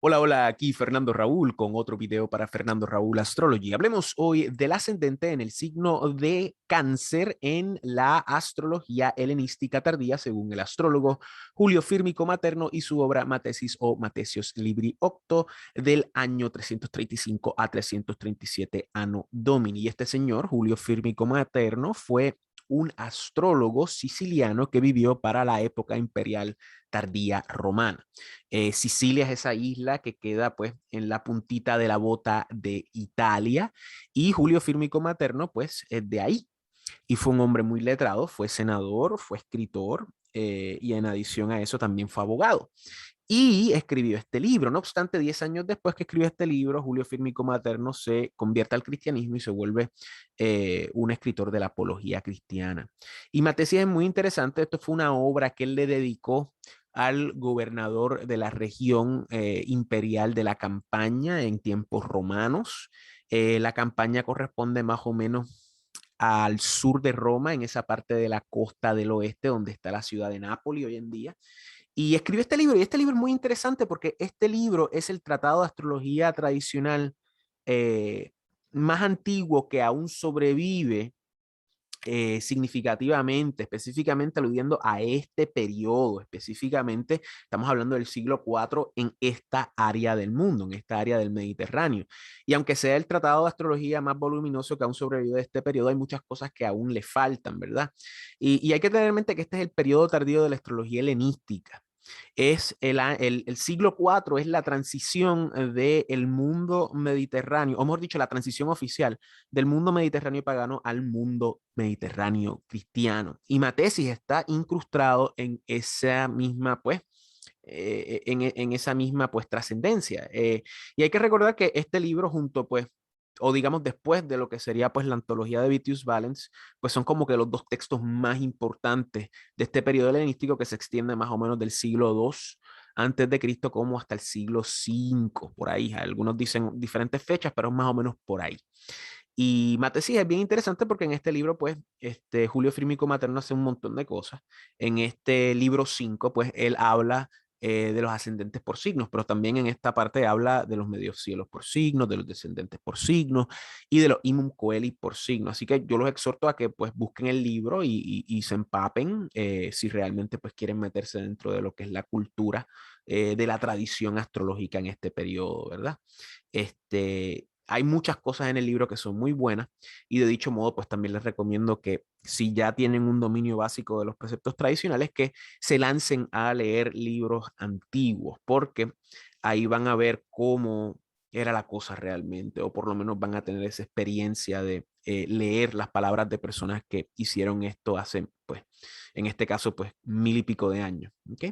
Hola, hola, aquí Fernando Raúl con otro video para Fernando Raúl Astrology. Hablemos hoy del ascendente en el signo de Cáncer en la astrología helenística tardía, según el astrólogo Julio Fírmico Materno y su obra Matesis o Matesios Libri Octo del año 335 a 337 Anno Domini. Y este señor, Julio Fírmico Materno, fue un astrólogo siciliano que vivió para la época imperial tardía romana. Sicilia es esa isla que queda pues en la puntita de la bota de Italia y Julio Fírmico Materno pues es de ahí y fue un hombre muy letrado, fue senador, fue escritor y en adición a eso también fue abogado. Y escribió este libro. No obstante, 10 años después que escribió este libro, Julio Fírmico Materno se convierte al cristianismo y se vuelve un escritor de la apología cristiana. Y Matesia es muy interesante. Esto fue una obra que él le dedicó al gobernador de la región imperial de la Campaña en tiempos romanos. La Campaña corresponde más o menos al sur de Roma, en esa parte de la costa del oeste, donde está la ciudad de Nápoles hoy en día. Y escribió este libro, y este libro es muy interesante porque este libro es el tratado de astrología tradicional eh, más antiguo que aún sobrevive significativamente, específicamente aludiendo a este periodo, específicamente estamos hablando del siglo IV en esta área del mundo, en esta área del Mediterráneo. Y aunque sea el tratado de astrología más voluminoso que aún sobrevive de este periodo, hay muchas cosas que aún le faltan, ¿verdad? Y hay que tener en mente que este es el periodo tardío de la astrología helenística. Es el siglo IV es la transición del mundo mediterráneo, o mejor dicho, la transición oficial del mundo mediterráneo pagano al mundo mediterráneo cristiano. Y Matesis está incrustado en esa misma, pues, en esa misma pues trascendencia. Y hay que recordar que este libro junto pues o digamos después de lo que sería pues la antología de Vitius Valens, pues son como que los dos textos más importantes de este periodo helenístico que se extiende más o menos del siglo II antes de Cristo como hasta el siglo V, por ahí. Algunos dicen diferentes fechas, pero más o menos por ahí. Y Matesis es bien interesante porque en este libro, pues, Julio Frímico Materno hace un montón de cosas. En este libro 5 pues, él habla de los ascendentes por signos, pero también en esta parte habla de los medios cielos por signos, de los descendentes por signos y de los imum coeli por signos. Así que yo los exhorto a que, pues, busquen el libro y se empapen si realmente, pues, quieren meterse dentro de lo que es la cultura de la tradición astrológica en este periodo, ¿verdad? Hay muchas cosas en el libro que son muy buenas y de dicho modo, pues también les recomiendo que si ya tienen un dominio básico de los preceptos tradicionales, que se lancen a leer libros antiguos, porque ahí van a ver cómo era la cosa realmente, o por lo menos van a tener esa experiencia de leer las palabras de personas que hicieron esto hace, pues, en este caso, pues, mil y pico de años. ¿Ok?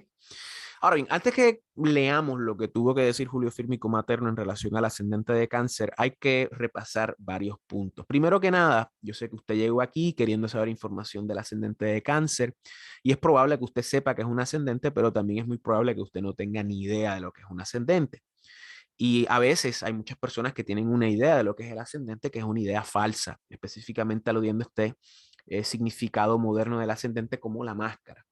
Ahora bien, antes que leamos lo que tuvo que decir Julio Fírmico Materno en relación al ascendente de Cáncer, hay que repasar varios puntos. Primero que nada, yo sé que usted llegó aquí queriendo saber información del ascendente de Cáncer y es probable que usted sepa que es un ascendente, pero también es muy probable que usted no tenga ni idea de lo que es un ascendente. Y a veces hay muchas personas que tienen una idea de lo que es el ascendente, que es una idea falsa, específicamente aludiendo a este significado moderno del ascendente como la máscara,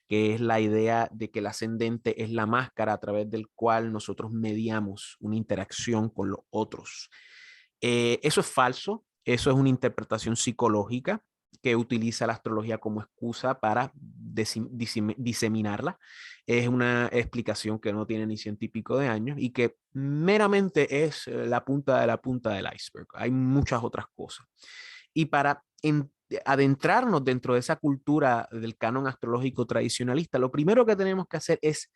que es la idea de que el ascendente es la máscara a través del cual nosotros mediamos una interacción con los otros. Eso es falso, eso es una interpretación psicológica que utiliza la astrología como excusa para diseminarla. Es una explicación que no tiene ni científico de años y que meramente es la punta del iceberg. Hay muchas otras cosas. Y para adentrarnos dentro de esa cultura del canon astrológico tradicionalista, lo primero que tenemos que hacer es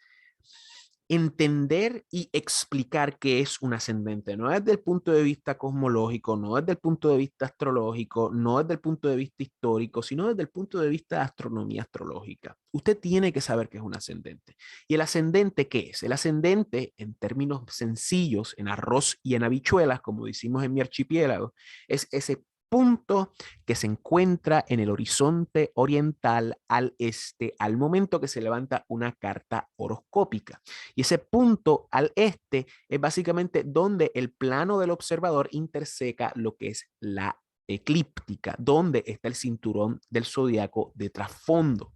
entender y explicar qué es un ascendente, no desde el punto de vista cosmológico, no desde el punto de vista astrológico, no desde el punto de vista histórico, sino desde el punto de vista de astronomía astrológica. Usted tiene que saber qué es un ascendente. ¿Y el ascendente qué es? El ascendente, en términos sencillos, en arroz y en habichuelas, como decimos en mi archipiélago, es ese punto que se encuentra en el horizonte oriental al este al momento que se levanta una carta horoscópica. Y ese punto al este es básicamente donde el plano del observador interseca lo que es la eclíptica, donde está el cinturón del zodiaco de trasfondo.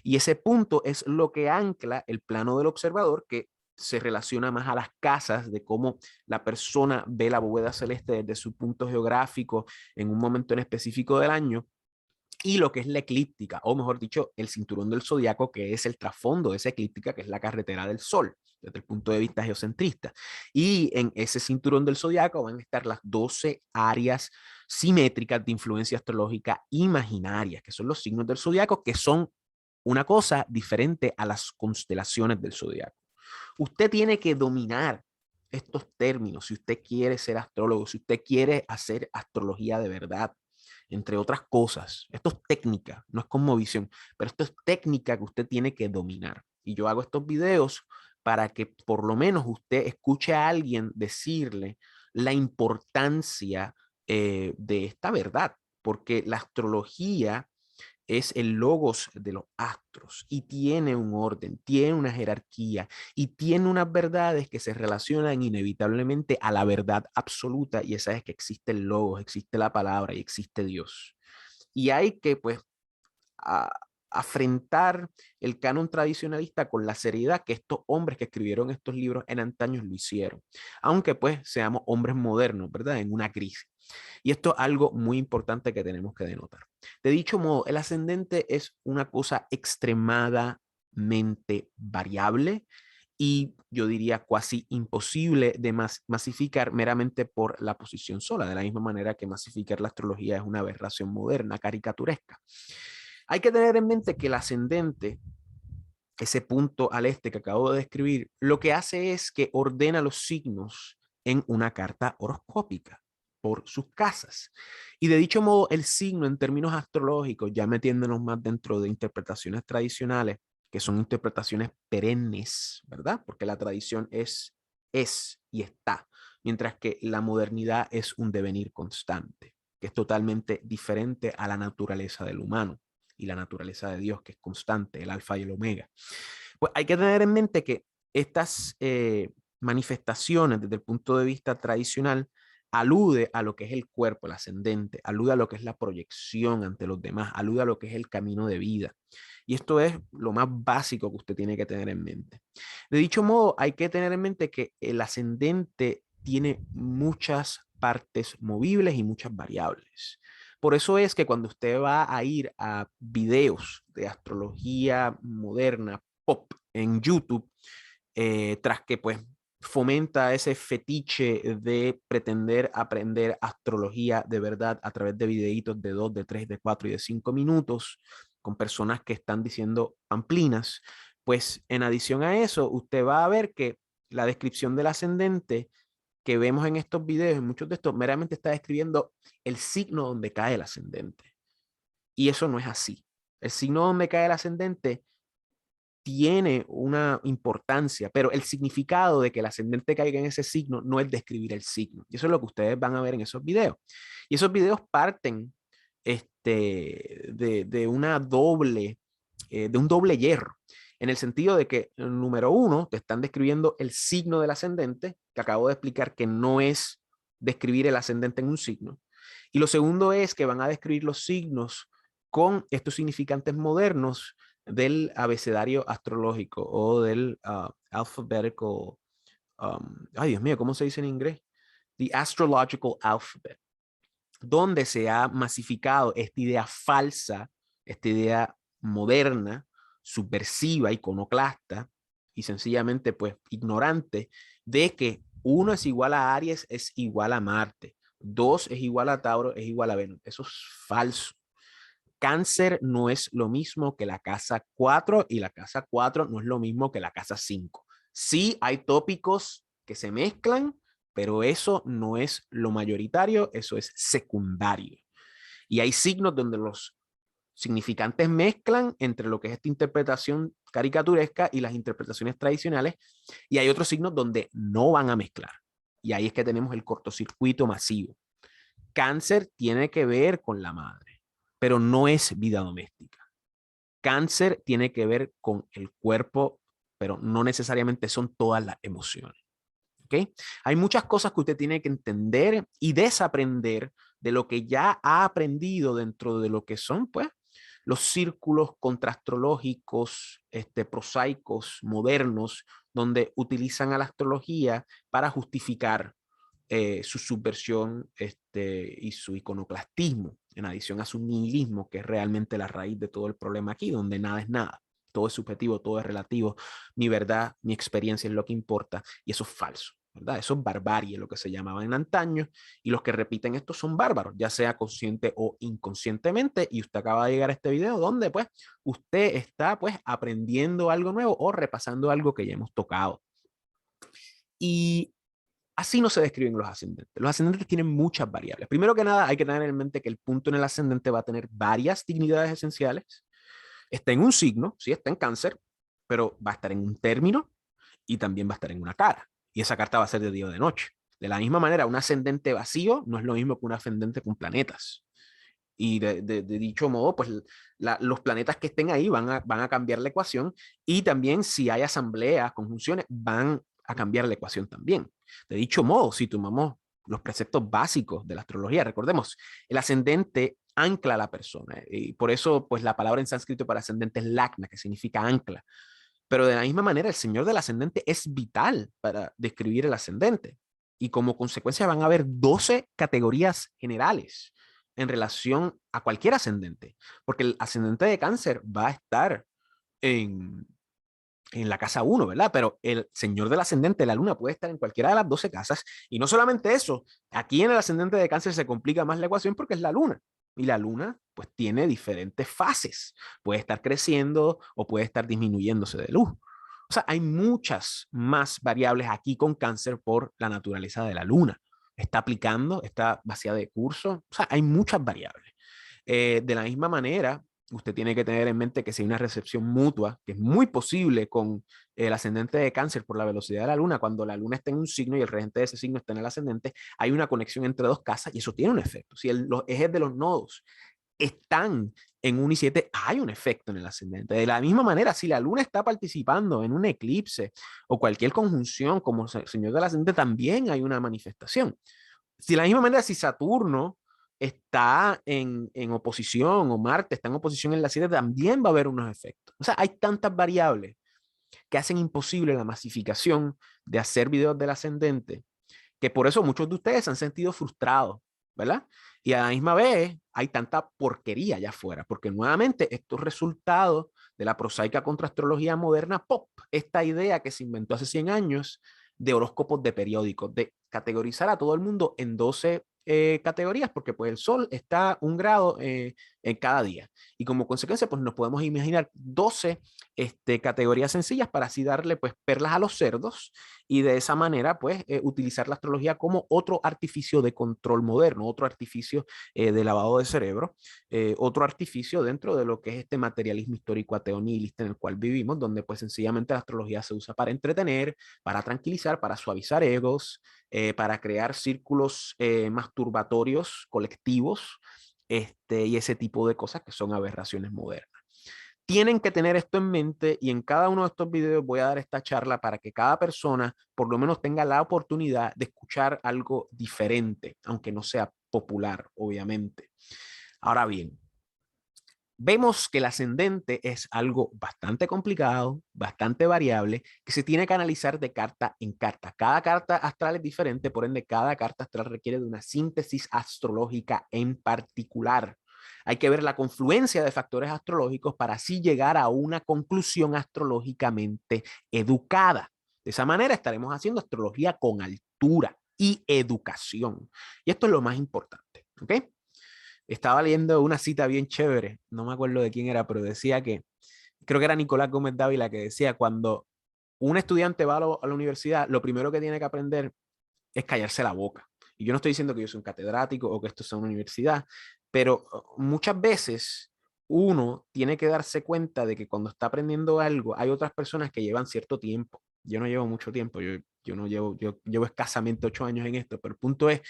Y ese punto es lo que ancla el plano del observador, que se relaciona más a las casas, de cómo la persona ve la bóveda celeste desde su punto geográfico en un momento en específico del año, y lo que es la eclíptica, o mejor dicho, el cinturón del zodiaco, que es el trasfondo de esa eclíptica, que es la carretera del Sol, desde el punto de vista geocentrista. Y en ese cinturón del zodiaco van a estar las 12 áreas simétricas de influencia astrológica imaginarias, que son los signos del zodiaco, que son una cosa diferente a las constelaciones del zodiaco. Usted tiene que dominar estos términos si usted quiere ser astrólogo, si usted quiere hacer astrología de verdad, entre otras cosas. Esto es técnica, no es cosmovisión, pero esto es técnica que usted tiene que dominar. Y yo hago estos videos para que por lo menos usted escuche a alguien decirle la importancia de esta verdad, porque la astrología es el logos de los astros y tiene un orden, tiene una jerarquía y tiene unas verdades que se relacionan inevitablemente a la verdad absoluta, y esa es que existe el logos, existe la palabra y existe Dios. Y hay que pues a, afrentar el canon tradicionalista con la seriedad que estos hombres que escribieron estos libros en antaños lo hicieron, aunque pues seamos hombres modernos, ¿verdad? En una crisis. Y esto es algo muy importante que tenemos que denotar. De dicho modo, el ascendente es una cosa extremadamente variable y yo diría casi imposible de masificar meramente por la posición sola, de la misma manera que masificar la astrología es una aberración moderna, caricaturesca. Hay que tener en mente que el ascendente, ese punto al este que acabo de describir, lo que hace es que ordena los signos en una carta horoscópica por sus casas. Y de dicho modo, el signo en términos astrológicos, ya metiéndonos más dentro de interpretaciones tradicionales, que son interpretaciones perennes, ¿verdad? Porque la tradición es y está, mientras que la modernidad es un devenir constante, que es totalmente diferente a la naturaleza del humano y la naturaleza de Dios, que es constante, el alfa y el omega. Pues hay que tener en mente que estas manifestaciones desde el punto de vista tradicional alude a lo que es el cuerpo, el ascendente, alude a lo que es la proyección ante los demás, alude a lo que es el camino de vida. Y esto es lo más básico que usted tiene que tener en mente. De dicho modo, hay que tener en mente que el ascendente tiene muchas partes movibles y muchas variables. Por eso es que cuando usted va a ir a videos de astrología moderna, pop, en YouTube, tras que pues fomenta ese fetiche de pretender aprender astrología de verdad a través de videitos de 2, de 3, de 4 y de 5 minutos con personas que están diciendo pamplinas, pues en adición a eso, usted va a ver que la descripción del ascendente que vemos en estos videos, en muchos de estos, meramente está describiendo el signo donde cae el ascendente. Y eso no es así. El signo donde cae el ascendente tiene una importancia, pero el significado de que el ascendente caiga en ese signo no es describir el signo. Y eso es lo que ustedes van a ver en esos videos. Y esos videos parten de una doble, de un doble hierro, en el sentido de que, número uno, te están describiendo el signo del ascendente, que acabo de explicar que no es describir el ascendente en un signo. Y lo segundo es que van a describir los signos con estos significantes modernos del abecedario astrológico o del alphabetical, ay Dios mío, ¿cómo se dice en inglés? The astrological alphabet, donde se ha masificado esta idea falsa, esta idea moderna, subversiva, iconoclasta y sencillamente pues ignorante de que uno es igual a Aries, es igual a Marte, dos es igual a Tauro, es igual a Venus. Eso es falso. Cáncer no es lo mismo que la casa 4 y la casa 4 no es lo mismo que la casa 5. Sí hay tópicos que se mezclan, pero eso no es lo mayoritario, eso es secundario. Y hay signos donde los significantes mezclan entre lo que es esta interpretación caricaturesca y las interpretaciones tradicionales, y hay otros signos donde no van a mezclar. Y ahí es que tenemos el cortocircuito masivo. Cáncer tiene que ver con la madre, pero no es vida doméstica. Cáncer tiene que ver con el cuerpo, pero no necesariamente son todas las emociones. ¿Okay? Hay muchas cosas que usted tiene que entender y desaprender de lo que ya ha aprendido dentro de lo que son, pues, los círculos contrastrológicos, prosaicos, modernos, donde utilizan a la astrología para justificar su subversión y su iconoclastismo, en adición a su nihilismo, que es realmente la raíz de todo el problema aquí, donde nada es nada. Todo es subjetivo, todo es relativo. Mi verdad, mi experiencia es lo que importa, y eso es falso, ¿verdad? Eso es barbarie, lo que se llamaba en antaño, y los que repiten esto son bárbaros, ya sea consciente o inconscientemente, y usted acaba de llegar a este video donde pues usted está pues aprendiendo algo nuevo o repasando algo que ya hemos tocado. Y así no se describen los ascendentes. Los ascendentes tienen muchas variables. Primero que nada, hay que tener en mente que el punto en el ascendente va a tener varias dignidades esenciales. Está en un signo, sí, está en cáncer, pero va a estar en un término y también va a estar en una cara. Y esa carta va a ser de día o de noche. De la misma manera, un ascendente vacío no es lo mismo que un ascendente con planetas. Y de dicho modo, pues los planetas que estén ahí van a cambiar la ecuación, y también si hay asambleas, conjunciones, van a cambiar la ecuación también. De dicho modo, si tomamos los preceptos básicos de la astrología, recordemos, el ascendente ancla a la persona, y por eso pues la palabra en sánscrito para ascendente es lagna, que significa ancla. Pero de la misma manera, el señor del ascendente es vital para describir el ascendente. Y como consecuencia van a haber 12 categorías generales en relación a cualquier ascendente. Porque el ascendente de cáncer va a estar en, en la casa 1, ¿verdad? Pero el señor del ascendente, la luna, puede estar en cualquiera de las 12 casas. Y no solamente eso, aquí en el ascendente de cáncer se complica más la ecuación porque es la luna. Y la luna, pues, tiene diferentes fases. Puede estar creciendo o puede estar disminuyéndose de luz. O sea, hay muchas más variables aquí con cáncer por la naturaleza de la luna. Está aplicando, está vacía de curso. O sea, hay muchas variables. De la misma manera, usted tiene que tener en mente que si hay una recepción mutua, que es muy posible con el ascendente de cáncer por la velocidad de la luna, cuando la luna está en un signo y el regente de ese signo está en el ascendente, hay una conexión entre dos casas y eso tiene un efecto. Si los ejes de los nodos están en 1 y 7, hay un efecto en el ascendente. De la misma manera, si la luna está participando en un eclipse o cualquier conjunción como señor del ascendente, también hay una manifestación. De la misma manera, si Saturno está en oposición o Marte está en oposición en la 7, también va a haber unos efectos. O sea, hay tantas variables que hacen imposible la masificación de hacer videos del ascendente, que por eso muchos de ustedes se han sentido frustrados, ¿verdad? Y a la misma vez hay tanta porquería allá afuera, porque nuevamente estos resultados de la prosaica contraastrología moderna pop, esta idea que se inventó hace 100 años de horóscopos de periódicos, de categorizar a todo el mundo en 12 categorías, porque pues el sol está 1 grado en cada día. Y como consecuencia, pues nos podemos imaginar 12 categorías sencillas para así darle pues perlas a los cerdos y de esa manera pues utilizar la astrología como otro artificio de control moderno, otro artificio de lavado de cerebro, otro artificio dentro de lo que es este materialismo histórico ateo nihilista en el cual vivimos, donde pues sencillamente la astrología se usa para entretener, para tranquilizar, para suavizar egos, para crear círculos masturbatorios colectivos, y ese tipo de cosas que son aberraciones modernas. Tienen que tener esto en mente, y en cada uno de estos videos voy a dar esta charla para que cada persona por lo menos tenga la oportunidad de escuchar algo diferente, aunque no sea popular, obviamente. Ahora bien, vemos que el ascendente es algo bastante complicado, bastante variable, que se tiene que analizar de carta en carta. Cada carta astral es diferente, por ende, cada carta astral requiere de una síntesis astrológica en particular. Hay que ver la confluencia de factores astrológicos para así llegar a una conclusión astrológicamente educada. De esa manera estaremos haciendo astrología con altura y educación. Y esto es lo más importante, ¿ok? Estaba leyendo una cita bien chévere, no me acuerdo de quién era, pero decía que, creo que era Nicolás Gómez Dávila, que decía, cuando un estudiante va a la universidad, lo primero que tiene que aprender es callarse la boca. Y yo no estoy diciendo que yo soy un catedrático o que esto sea una universidad, pero muchas veces uno tiene que darse cuenta de que cuando está aprendiendo algo, hay otras personas que llevan cierto tiempo. Yo no llevo mucho tiempo, yo no llevo, yo llevo escasamente 8 años en esto, pero el punto es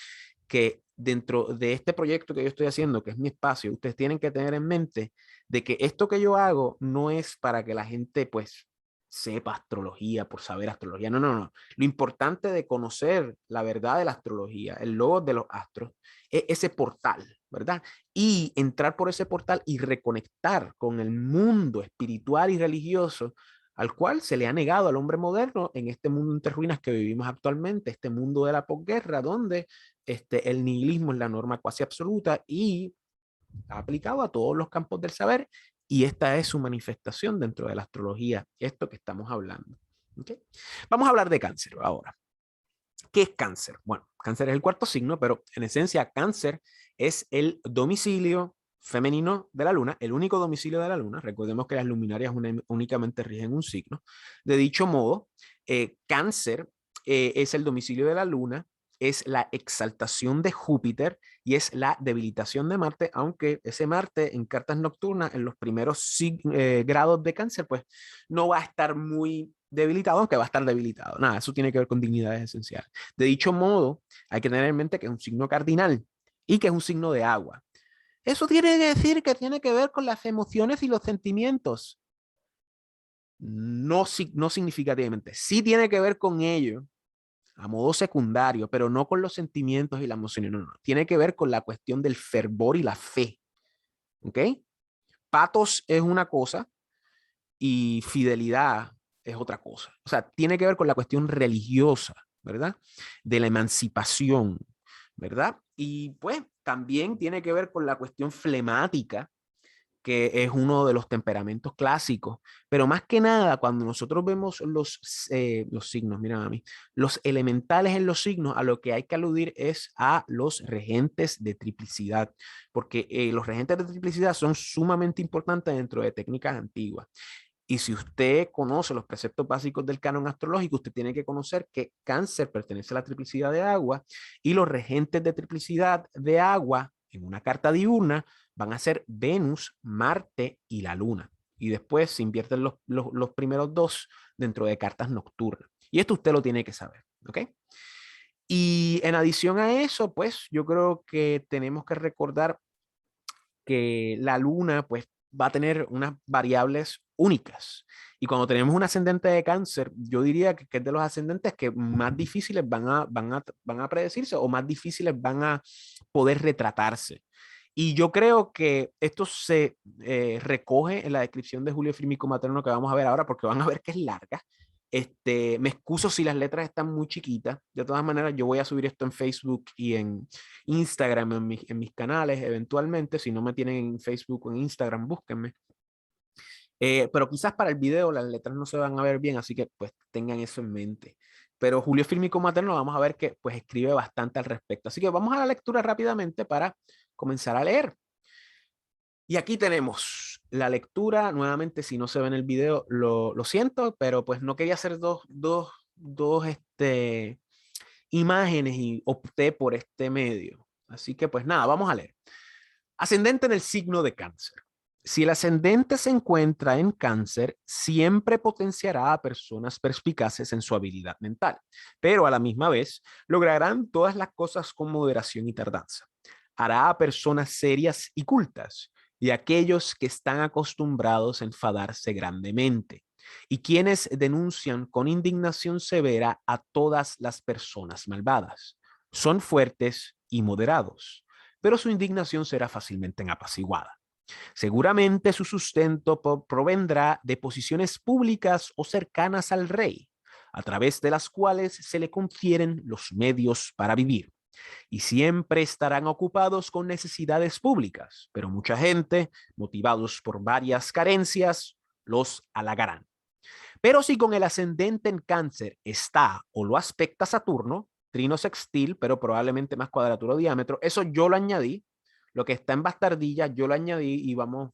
que dentro de este proyecto que yo estoy haciendo, que es mi espacio, ustedes tienen que tener en mente de que esto que yo hago no es para que la gente pues sepa astrología por saber astrología. No, no, no. Lo importante de conocer la verdad de la astrología, el logo de los astros, es ese portal, ¿verdad? Y entrar por ese portal y reconectar con el mundo espiritual y religioso al cual se le ha negado al hombre moderno en este mundo entre ruinas que vivimos actualmente, este mundo de la posguerra, donde el nihilismo es la norma cuasi absoluta y ha aplicado a todos los campos del saber, y esta es su manifestación dentro de la astrología, esto que estamos hablando. ¿Okay? Vamos a hablar de Cáncer ahora. ¿Qué es Cáncer? Bueno, Cáncer es el cuarto signo, pero en esencia Cáncer es el domicilio femenino de la luna, el único domicilio de la luna. Recordemos que las luminarias únicamente rigen un signo. De dicho modo, Cáncer es el domicilio de la luna, es la exaltación de Júpiter y es la debilitación de Marte, aunque ese Marte en cartas nocturnas, en los primeros grados de Cáncer, pues no va a estar muy debilitado, aunque va a estar debilitado. Nada, eso tiene que ver con dignidades esenciales. De dicho modo, hay que tener en mente que es un signo cardinal y que es un signo de agua. Eso tiene que decir que tiene que ver con las emociones y los sentimientos. No, no significativamente. Sí tiene que ver con ello, a modo secundario, pero no con los sentimientos y las emociones. No, no. Tiene que ver con la cuestión del fervor y la fe. ¿Ok? Patos es una cosa y fidelidad es otra cosa. O sea, tiene que ver con la cuestión religiosa, ¿verdad? De la emancipación, ¿verdad? Y pues también tiene que ver con la cuestión flemática, que es uno de los temperamentos clásicos. Pero más que nada, cuando nosotros vemos los signos, mira a mí, los elementales en los signos, a lo que hay que aludir es a los regentes de triplicidad, porque los regentes de triplicidad son sumamente importantes dentro de técnicas antiguas. Y si usted conoce los preceptos básicos del canon astrológico, usted tiene que conocer que Cáncer pertenece a la triplicidad de agua y los regentes de triplicidad de agua en una carta diurna van a ser Venus, Marte y la Luna. Y después se invierten los primeros dos dentro de cartas nocturnas. Y esto usted lo tiene que saber, ¿ok? Y en adición a eso, pues yo creo que tenemos que recordar que la Luna, pues va a tener unas variables únicas. Y cuando tenemos un ascendente de Cáncer, yo diría que es de los ascendentes que más difíciles van a predecirse o más difíciles van a poder retratarse. Y yo creo que esto se recoge en la descripción de Julio Frímico Materno que vamos a ver ahora, porque van a ver que es larga. Me excuso si las letras están muy chiquitas. De todas maneras, yo voy a subir esto en Facebook y en Instagram, en mis canales, eventualmente. Si no me tienen en Facebook o en Instagram, búsquenme. Pero quizás para el video las letras no se van a ver bien, así que pues tengan eso en mente. Pero Julio Fílmico Materno vamos a ver que pues escribe bastante al respecto. Así que vamos a la lectura rápidamente para comenzar a leer. Y aquí tenemos la lectura. Nuevamente, si no se ve en el video, lo siento, pero pues no quería hacer dos imágenes y opté por este medio. Así que pues nada, vamos a leer. Ascendente en el signo de Cáncer. Si el ascendente se encuentra en Cáncer, siempre potenciará a personas perspicaces en su habilidad mental, pero a la misma vez lograrán todas las cosas con moderación y tardanza. Hará a personas serias y cultas y a aquellos que están acostumbrados a enfadarse grandemente y quienes denuncian con indignación severa a todas las personas malvadas. Son fuertes y moderados, pero su indignación será fácilmente apaciguada. Seguramente su sustento provendrá de posiciones públicas o cercanas al rey, a través de las cuales se le confieren los medios para vivir. Y siempre estarán ocupados con necesidades públicas, pero mucha gente, motivados por varias carencias, los halagarán. Pero si con el ascendente en Cáncer está o lo aspecta Saturno, trino sextil, pero probablemente más cuadratura o diámetro, eso yo lo añadí. Lo que está en bastardilla, yo lo añadí y vamos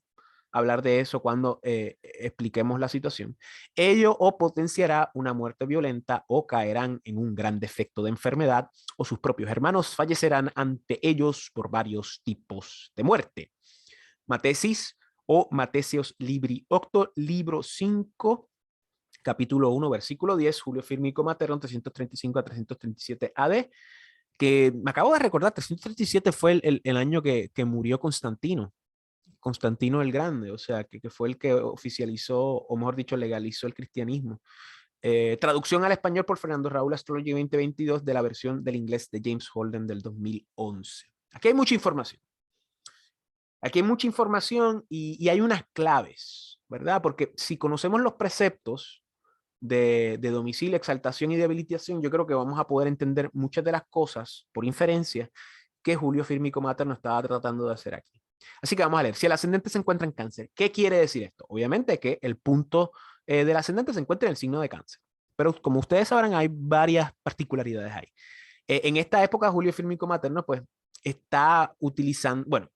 a hablar de eso cuando expliquemos la situación. Ello o potenciará una muerte violenta o caerán en un gran defecto de enfermedad o sus propios hermanos fallecerán ante ellos por varios tipos de muerte. Matesis o Matesios Libri Octo, libro 5, capítulo 1, versículo 10, Julio Fílmico Materno, 335 a 337 AD, que me acabo de recordar, 337 fue el año que murió Constantino, Constantino el Grande, o sea, que fue el que oficializó, o mejor dicho, legalizó el cristianismo. Traducción al español por Fernando Raúl, Astrology 2022, de la versión del inglés de James Holden del 2011. Aquí hay mucha información. Aquí hay mucha información y hay unas claves, ¿verdad? Porque si conocemos los preceptos de domicilio, exaltación y debilitación, yo creo que vamos a poder entender muchas de las cosas por inferencia que Julio Fírmico Materno estaba tratando de hacer aquí. Así que vamos a leer, si el ascendente se encuentra en cáncer, ¿qué quiere decir esto? Obviamente que el punto del ascendente se encuentra en el signo de cáncer, pero como ustedes sabrán, hay varias particularidades ahí. En esta época, Julio Fírmico Materno, pues, está utilizando, bueno,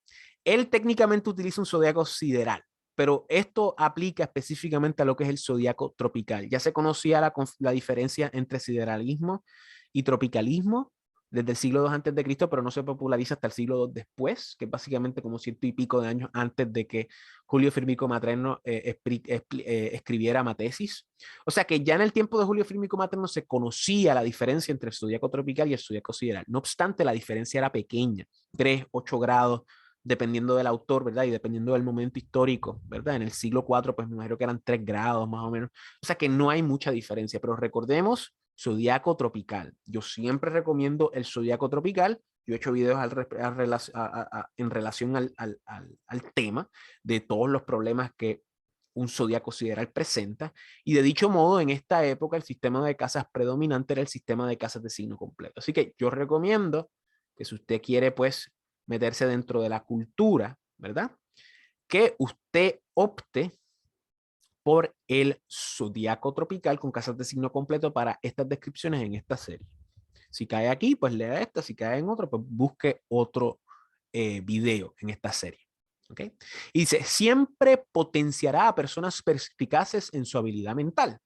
él técnicamente utiliza un zodiaco sideral, pero esto aplica específicamente a lo que es el zodiaco tropical. Ya se conocía la diferencia entre sideralismo y tropicalismo desde el siglo II antes de Cristo, pero no se populariza hasta el siglo II después, que es básicamente como 100 y pico de años antes de que Julio Fírmico Materno escribiera Matesis. O sea que ya en el tiempo de Julio Fírmico Materno se conocía la diferencia entre el zodiaco tropical y el zodiaco sideral. No obstante, la diferencia era pequeña, 3, 8 grados, dependiendo del autor, ¿verdad? Y dependiendo del momento histórico, ¿verdad? En el siglo IV, pues me imagino que eran 3 grados más o menos. O sea que no hay mucha diferencia, pero recordemos zodiaco tropical. Yo siempre recomiendo el zodiaco tropical. Yo he hecho videos en relación al tema de todos los problemas que un zodiaco sideral presenta. Y de dicho modo, en esta época, el sistema de casas predominante era el sistema de casas de signo completo. Así que yo recomiendo que si usted quiere, pues, meterse dentro de la cultura, ¿verdad? Que usted opte por el zodiaco tropical con casas de signo completo para estas descripciones en esta serie. Si cae aquí, pues lea esta. Si cae en otro, pues busque otro video en esta serie. ¿Okay? Y dice, siempre potenciará a personas perspicaces en su habilidad mental.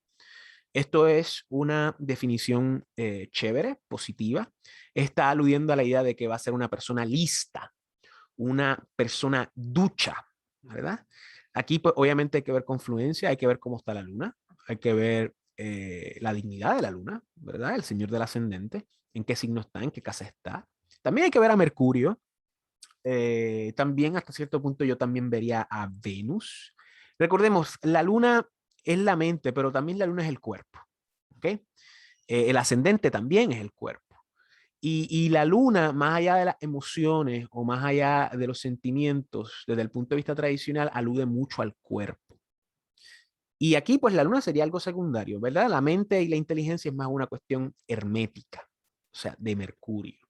Esto es una definición chévere, positiva. Está aludiendo a la idea de que va a ser una persona lista, una persona ducha, ¿verdad? Aquí, pues, obviamente hay que ver confluencia, hay que ver cómo está la luna, hay que ver la dignidad de la luna, ¿verdad? El señor del ascendente, en qué signo está, en qué casa está. También hay que ver a Mercurio. También hasta cierto punto yo también vería a Venus. Recordemos, la luna es la mente, pero también la luna es el cuerpo. ¿Ok? El ascendente también es el cuerpo. Y la luna, más allá de las emociones o más allá de los sentimientos, desde el punto de vista tradicional, alude mucho al cuerpo. Y aquí, pues la luna sería algo secundario, ¿verdad? La mente y la inteligencia es más una cuestión hermética, o sea, de Mercurio.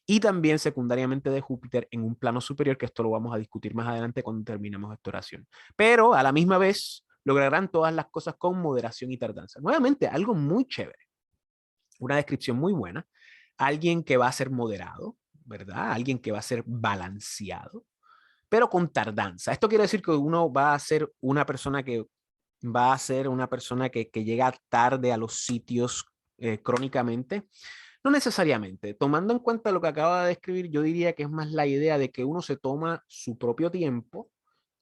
Y también secundariamente de Júpiter en un plano superior, que esto lo vamos a discutir más adelante cuando terminemos esta oración. Pero a la misma vez lograrán todas las cosas con moderación y tardanza. Nuevamente, algo muy chévere, una descripción muy buena. Alguien que va a ser moderado, ¿verdad? Alguien que va a ser balanceado, pero con tardanza. Esto quiere decir que uno va a ser una persona que que llega tarde a los sitios crónicamente. No necesariamente. Tomando en cuenta lo que acaba de describir, yo diría que es más la idea de que uno se toma su propio tiempo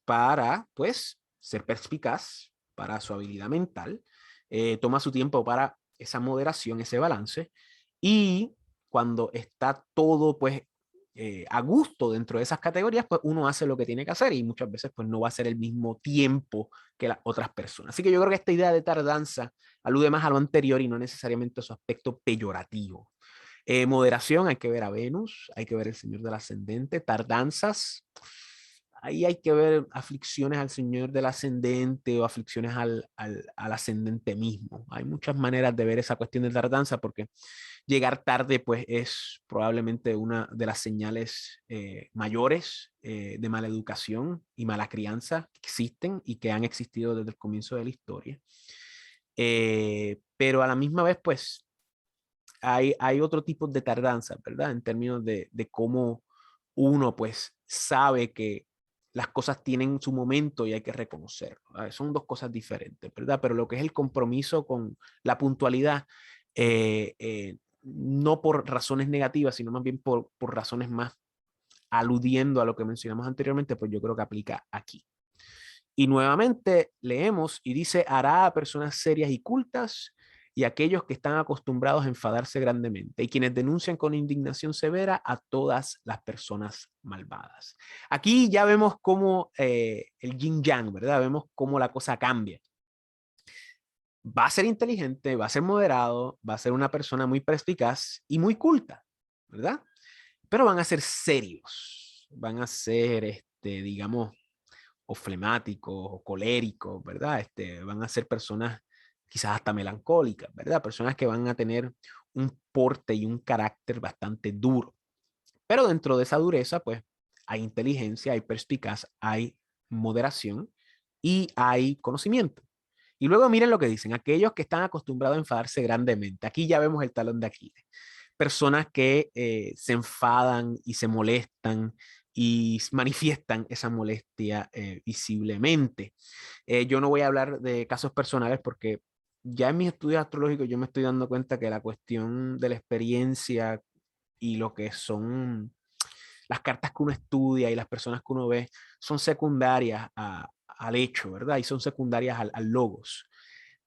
para, pues, ser perspicaz, para su habilidad mental, toma su tiempo para esa moderación, ese balance, y cuando está todo, pues, a gusto dentro de esas categorías, pues uno hace lo que tiene que hacer y muchas veces pues no va a ser el mismo tiempo que las otras personas. Así que yo creo que esta idea de tardanza alude más a lo anterior y no necesariamente a su aspecto peyorativo. Moderación, hay que ver a Venus, hay que ver el Señor del Ascendente. Tardanzas, ahí hay que ver aflicciones al Señor del Ascendente o aflicciones al ascendente mismo. Hay muchas maneras de ver esa cuestión de tardanza porque llegar tarde pues es probablemente una de las señales mayores de mala educación y mala crianza que existen y que han existido desde el comienzo de la historia. Pero a la misma vez pues hay otro tipo de tardanza, ¿verdad? En términos de cómo uno pues sabe que las cosas tienen su momento y hay que reconocerlo. Son dos cosas diferentes, ¿verdad? Pero lo que es el compromiso con la puntualidad, no por razones negativas, sino más bien por razones más aludiendo a lo que mencionamos anteriormente, pues yo creo que aplica aquí. Y nuevamente leemos y dice, hará a personas serias y cultas y aquellos que están acostumbrados a enfadarse grandemente y quienes denuncian con indignación severa a todas las personas malvadas. Aquí ya vemos cómo el yin yang, ¿verdad? Vemos cómo la cosa cambia. Va a ser inteligente, va a ser moderado, va a ser una persona muy perspicaz y muy culta, ¿verdad? Pero van a ser serios, van a ser digamos, o flemáticos o coléricos, ¿verdad? Van a ser personas quizás hasta melancólicas, ¿verdad? Personas que van a tener un porte y un carácter bastante duro. Pero dentro de esa dureza, pues hay inteligencia, hay perspicacia, hay moderación y hay conocimiento. Y luego miren lo que dicen, aquellos que están acostumbrados a enfadarse grandemente. Aquí ya vemos el talón de Aquiles. Personas que se enfadan y se molestan y manifiestan esa molestia visiblemente. Yo no voy a hablar de casos personales porque ya en mis estudios astrológicos yo me estoy dando cuenta que la cuestión de la experiencia y lo que son las cartas que uno estudia y las personas que uno ve son secundarias al hecho, ¿verdad? Y son secundarias al logos.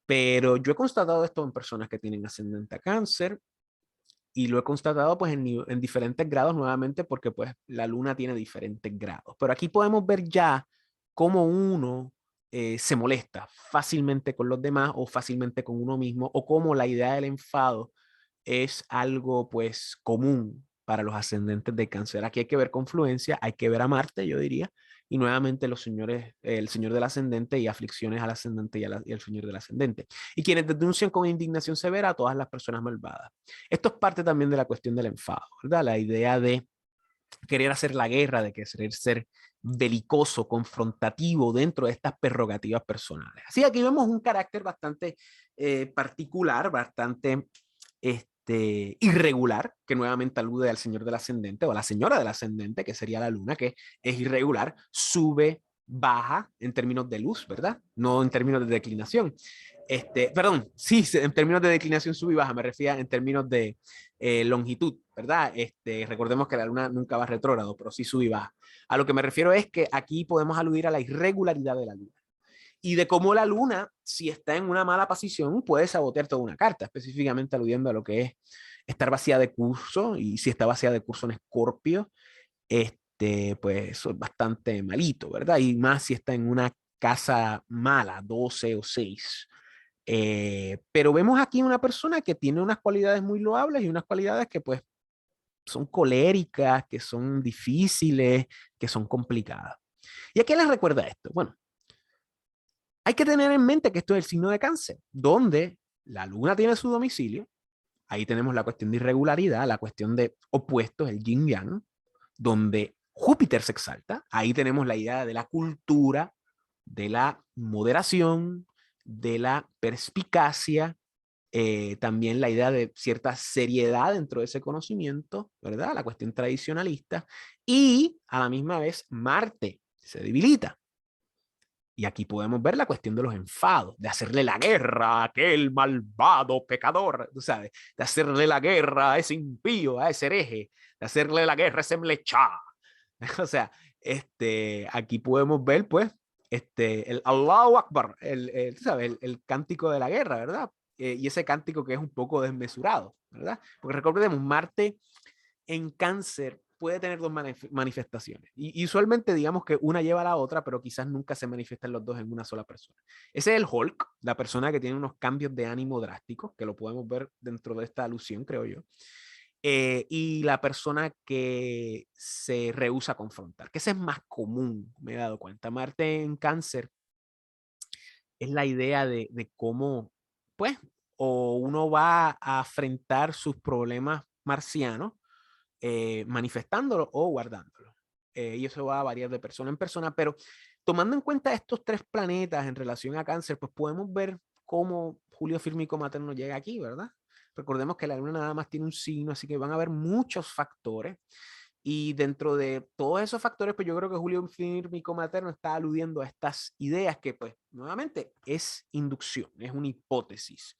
Pero yo he constatado esto en personas que tienen ascendente a cáncer y lo he constatado pues en diferentes grados nuevamente porque pues la luna tiene diferentes grados. Pero aquí podemos ver ya cómo uno se molesta fácilmente con los demás o fácilmente con uno mismo o cómo la idea del enfado es algo pues común para los ascendentes de cáncer. Aquí hay que ver confluencia, hay que ver a Marte, yo diría, y nuevamente los señores, el señor del ascendente y aflicciones al ascendente y al señor del ascendente. Y quienes denuncian con indignación severa a todas las personas malvadas. Esto es parte también de la cuestión del enfado, ¿verdad? La idea de querer hacer la guerra, de querer ser belicoso, confrontativo dentro de estas prerrogativas personales. Así que aquí vemos un carácter bastante particular, bastante irregular, que nuevamente alude al señor del ascendente o a la señora del ascendente, que sería la luna, que es irregular, sube, baja en términos de luz, ¿verdad? No en términos de declinación. Perdón, sí, en términos de declinación sube y baja, me refiero en términos de longitud, ¿verdad? Recordemos que la luna nunca va retrógrado, pero sí sube y baja. A lo que me refiero es que aquí podemos aludir a la irregularidad de la luna y de cómo la luna, si está en una mala posición, puede sabotear toda una carta, específicamente aludiendo a lo que es estar vacía de curso, y si está vacía de curso en Escorpio, pues eso es bastante malito, ¿verdad? Y más si está en una casa mala, 12 o 6. Pero vemos aquí una persona que tiene unas cualidades muy loables y unas cualidades que pues son coléricas, que son difíciles, que son complicadas. ¿Y a qué les recuerda esto? Bueno, hay que tener en mente que esto es el signo de cáncer, donde la luna tiene su domicilio. Ahí tenemos la cuestión de irregularidad, la cuestión de opuestos, el yin yang, donde Júpiter se exalta. Ahí tenemos la idea de la cultura, de la moderación, de la perspicacia, también la idea de cierta seriedad dentro de ese conocimiento, ¿verdad? La cuestión tradicionalista. Y a la misma vez Marte se debilita. Y aquí podemos ver la cuestión de los enfados, de hacerle la guerra a aquel malvado pecador, tú sabes, de hacerle la guerra a ese impío, a ese hereje, de hacerle la guerra a ese mlechá. O sea, aquí podemos ver, pues, el Allahu Akbar, tú sabes, el cántico de la guerra, ¿verdad? Y ese cántico que es un poco desmesurado, ¿verdad? Porque recordemos, Marte en cáncer puede tener dos manifestaciones. Y usualmente digamos que una lleva a la otra, pero quizás nunca se manifiestan los dos en una sola persona. Ese es el Hulk, la persona que tiene unos cambios de ánimo drásticos, que lo podemos ver dentro de esta alusión, creo yo. Y la persona que se rehúsa a confrontar, que ese es más común, me he dado cuenta. Marte en cáncer es la idea de cómo, pues, o uno va a afrontar sus problemas marcianos manifestándolo o guardándolo. Y eso va a variar de persona en persona, pero tomando en cuenta estos tres planetas en relación a cáncer, pues podemos ver cómo Julio Fírmico Materno llega aquí, ¿verdad? Recordemos que la luna nada más tiene un signo, así que van a haber muchos factores. Y dentro de todos esos factores, pues yo creo que Julio Fírmico Materno está aludiendo a estas ideas que, pues, nuevamente es inducción, es una hipótesis.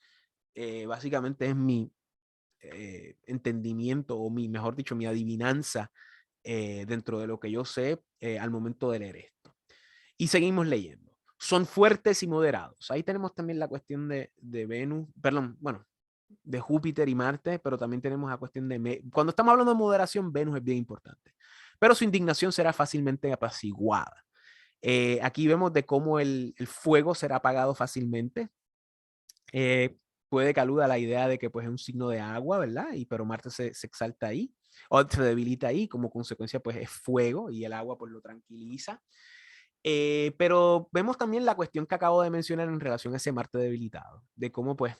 Básicamente es mi entendimiento o mejor dicho, mi adivinanza dentro de lo que yo sé al momento de leer esto. Y seguimos leyendo. Son fuertes y moderados. Ahí tenemos también la cuestión de Venus, perdón, bueno, de Júpiter y Marte, pero también tenemos la cuestión de... Cuando estamos hablando de moderación, Venus es bien importante. Pero su indignación será fácilmente apaciguada. Aquí vemos de cómo el fuego será apagado fácilmente. puede que aluda a la idea de que pues es un signo de agua, ¿verdad? Pero Marte se exalta ahí, o se debilita ahí, como consecuencia pues es fuego y el agua pues lo tranquiliza. Pero vemos también la cuestión que acabo de mencionar en relación a ese Marte debilitado, de cómo pues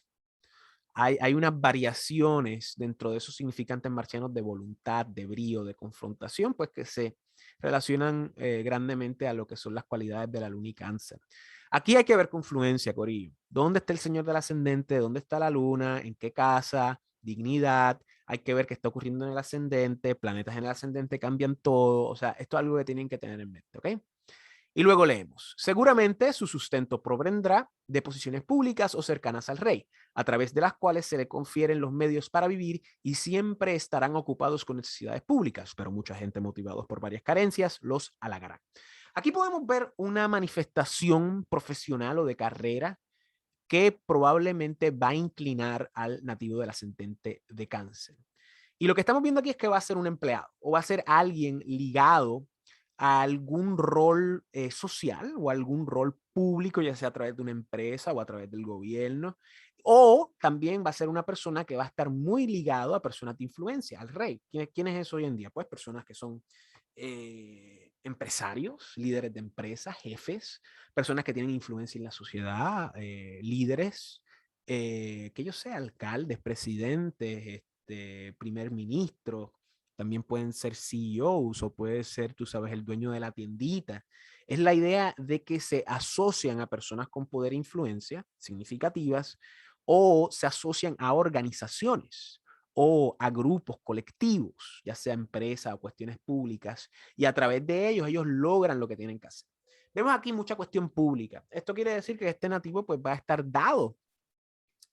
hay unas variaciones dentro de esos significantes marcianos de voluntad, de brío, de confrontación, pues que se relacionan grandemente a lo que son las cualidades de la luna y cáncer. Aquí hay que ver confluencia, Corillo. ¿Dónde está el señor del ascendente? ¿Dónde está la luna? ¿En qué casa? Dignidad. Hay que ver qué está ocurriendo en el ascendente. Planetas en el ascendente cambian todo. O sea, esto es algo que tienen que tener en mente, ¿ok? Y luego leemos, seguramente su sustento provendrá de posiciones públicas o cercanas al rey, a través de las cuales se le confieren los medios para vivir y siempre estarán ocupados con necesidades públicas, pero mucha gente motivados por varias carencias los halagará. Aquí podemos ver una manifestación profesional o de carrera que probablemente va a inclinar al nativo del ascendente de Cáncer. Y lo que estamos viendo aquí es que va a ser un empleado o va a ser alguien ligado a algún rol social o algún rol público, ya sea a través de una empresa o a través del gobierno, o también va a ser una persona que va a estar muy ligado a personas de influencia, al rey. ¿Quién es eso hoy en día? Pues personas que son empresarios, líderes de empresas, jefes, personas que tienen influencia en la sociedad, líderes, que yo sé, alcaldes, presidentes, primer ministro, también pueden ser CEOs o puede ser, tú sabes, el dueño de la tiendita. Es la idea de que se asocian a personas con poder e influencia significativas o se asocian a organizaciones o a grupos colectivos, ya sea empresas o cuestiones públicas, y a través de ellos logran lo que tienen que hacer. Vemos aquí mucha cuestión pública. Esto quiere decir que este nativo pues va a estar dado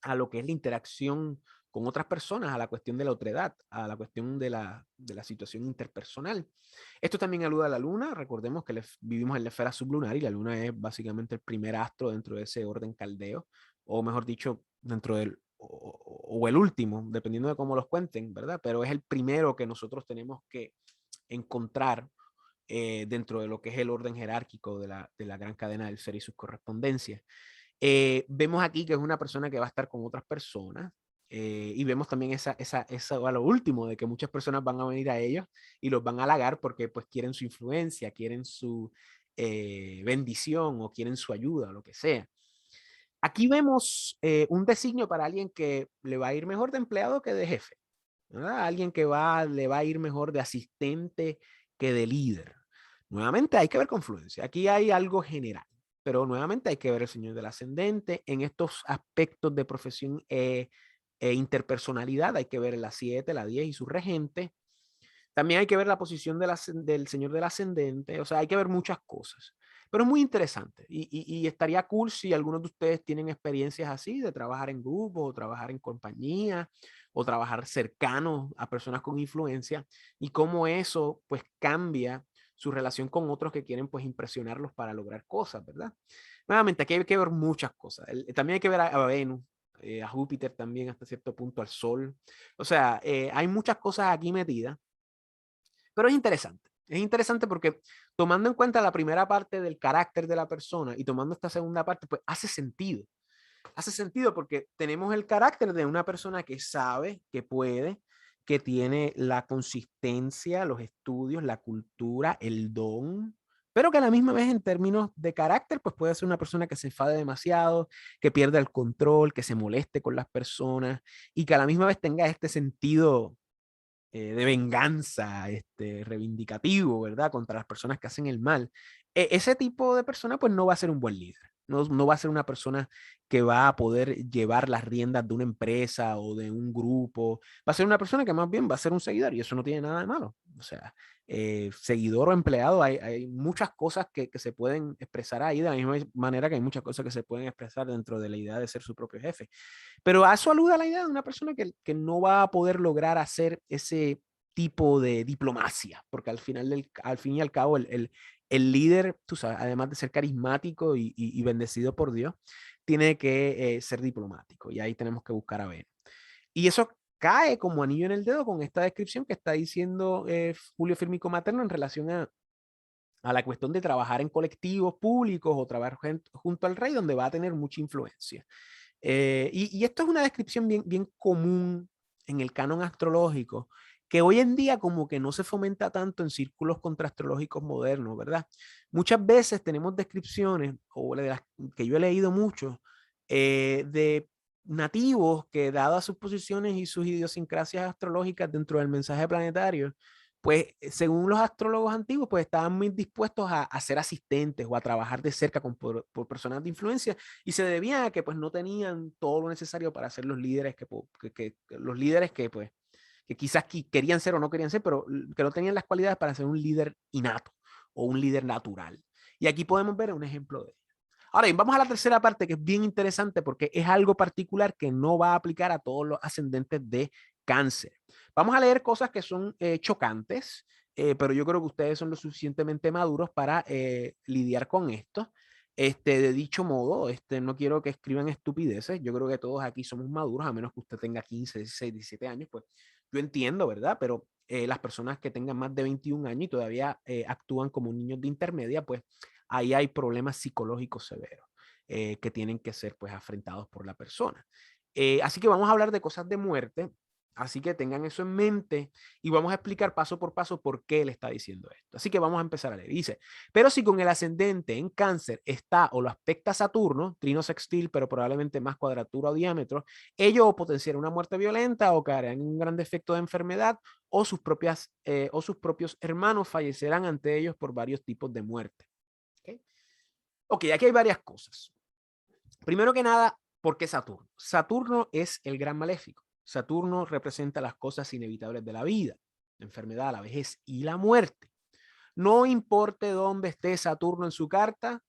a lo que es la interacción con otras personas, a la cuestión de la otredad, a la cuestión de la situación interpersonal. Esto también alude a la luna. Recordemos que vivimos en la esfera sublunar y la luna es básicamente el primer astro dentro de ese orden caldeo, o mejor dicho, dentro del, o el último, dependiendo de cómo los cuenten, ¿verdad? Pero es el primero que nosotros tenemos que encontrar dentro de lo que es el orden jerárquico de la gran cadena del ser y sus correspondencias. Vemos aquí que es una persona que va a estar con otras personas. Y vemos también esa a lo último, de que muchas personas van a venir a ellos y los van a halagar porque pues quieren su influencia, quieren su bendición o quieren su ayuda o lo que sea. Aquí vemos un designio para alguien que le va a ir mejor de empleado que de jefe, ¿verdad? Alguien que le va a ir mejor de asistente que de líder. Nuevamente hay que ver confluencia. Aquí hay algo general, pero nuevamente hay que ver el señor del ascendente en estos aspectos de profesión e interpersonalidad. Hay que ver la 7, la 10 y su regente. También hay que ver la posición del señor del ascendente. O sea, hay que ver muchas cosas. Pero es muy interesante y estaría cool si algunos de ustedes tienen experiencias así, de trabajar en grupos o trabajar en compañía o trabajar cercanos a personas con influencia y cómo eso pues cambia su relación con otros que quieren pues impresionarlos para lograr cosas, ¿verdad? Nuevamente, aquí hay que ver muchas cosas. También hay que ver a Venus, a Júpiter también hasta cierto punto, al Sol. O sea, hay muchas cosas aquí metidas, pero es interesante. Es interesante porque tomando en cuenta la primera parte del carácter de la persona y tomando esta segunda parte, pues hace sentido. Hace sentido porque tenemos el carácter de una persona que sabe, que puede, que tiene la consistencia, los estudios, la cultura, el don, pero que a la misma vez en términos de carácter, pues puede ser una persona que se enfade demasiado, que pierda el control, que se moleste con las personas y que a la misma vez tenga este sentido de venganza, reivindicativo, ¿verdad? Contra las personas que hacen el mal. Ese tipo de persona pues no va a ser un buen líder. No va a ser una persona que va a poder llevar las riendas de una empresa o de un grupo. Va a ser una persona que más bien va a ser un seguidor y eso no tiene nada de malo. O sea, seguidor o empleado, hay muchas cosas que se pueden expresar ahí de la misma manera que hay muchas cosas que se pueden expresar dentro de la idea de ser su propio jefe. Pero a eso aluda la idea de una persona que no va a poder lograr hacer ese tipo de diplomacia, porque al fin y al cabo el líder, tú sabes, además de ser carismático y bendecido por Dios, tiene que ser diplomático y ahí tenemos que buscar a ver. Y eso cae como anillo en el dedo con esta descripción que está diciendo Julio Firmico Materno en relación a la cuestión de trabajar en colectivos públicos o trabajar junto al rey, donde va a tener mucha influencia. Y esto es una descripción bien común en el canon astrológico, que hoy en día como que no se fomenta tanto en círculos contraastrológicos modernos, ¿verdad? Muchas veces tenemos descripciones, o de las que yo he leído mucho, de nativos que, dadas sus posiciones y sus idiosincrasias astrológicas dentro del mensaje planetario, pues según los astrólogos antiguos, pues estaban muy dispuestos a ser asistentes o a trabajar de cerca por personas de influencia, y se debía a que pues no tenían todo lo necesario para ser los líderes los líderes que pues que quizás querían ser o no querían ser, pero que no tenían las cualidades para ser un líder innato o un líder natural. Y aquí podemos ver un ejemplo de ello. Ahora bien, vamos a la tercera parte, que es bien interesante porque es algo particular que no va a aplicar a todos los ascendentes de Cáncer. Vamos a leer cosas que son chocantes, pero yo creo que ustedes son lo suficientemente maduros para lidiar con esto. De dicho modo, no quiero que escriban estupideces. Yo creo que todos aquí somos maduros, a menos que usted tenga 15, 16, 17 años, pues yo entiendo, ¿verdad? Pero las personas que tengan más de 21 años y todavía actúan como niños de intermedia, pues ahí hay problemas psicológicos severos que tienen que ser pues afrontados por la persona. Así que vamos a hablar de cosas de muerte, así que tengan eso en mente y vamos a explicar paso por paso por qué él está diciendo esto. Así que vamos a empezar a leer. Dice, pero si con el ascendente en Cáncer está o lo aspecta Saturno, trino sextil, pero probablemente más cuadratura o diámetro, ello o potenciará una muerte violenta o caerá en un gran defecto de enfermedad o sus propios hermanos fallecerán ante ellos por varios tipos de muerte. Ok, aquí hay varias cosas. Primero que nada, ¿por qué Saturno? Saturno es el gran maléfico. Saturno representa las cosas inevitables de la vida, la enfermedad, la vejez y la muerte. No importe dónde esté Saturno en su carta,